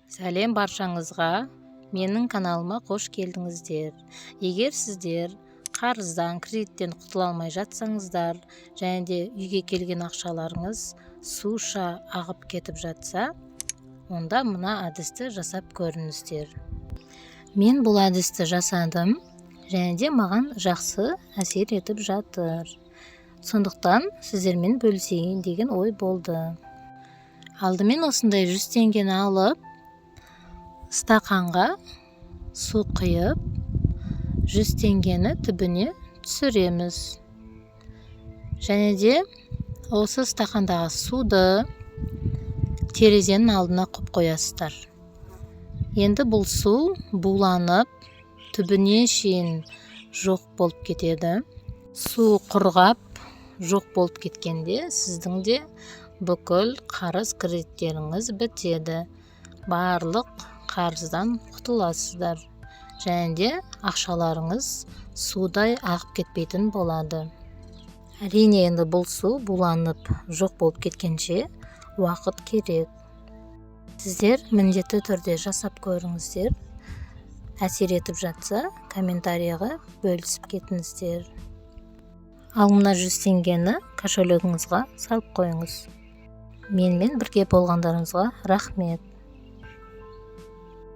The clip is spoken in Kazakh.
Сәлем баршаңызға, менің каналыма қош келдіңіздер. Егер сіздер қарыздан, кредиттен құтыла алмай жатсаңыздар, және де үйге келген ақшаларыңыз суша ағып кетіп жатса, онда мына әдісті жасап көріңіздер. Мен бұл әдісті жасадым, және де маған жақсы әсер етіп жатыр. Сондықтан сіздермен бөлісейін деген ой болды. Алдымен осындай 100 теңгені алып, стақанға су құйып, 100 теңгені түбіне түсіреміз. Және де осы стақандағы суды терезенің алдына қойып қоясыздар. Енді бұл су буланып, түбіне шейін жоқ болып кетеді. Су құрғап, жоқ болып кеткенде сіздің де бүкіл қарыз кредиттеріңіз бітеді. Барлық қарыздан құтыласыздар. Және де ақшаларыңыз судай ағып кетпейтін болады. Әрине енді бұл су буланып жоқ болып кеткенше уақыт керек. Сіздер міндетті түрде жасап көріңіздер. Әсер етіп жатса, комментарияға бөлісіп кетіңіздер. Ал мына 100 теңгені кошелегіңізге салып қойыңыз. Менімен бірге болғандарыңызға рахмет.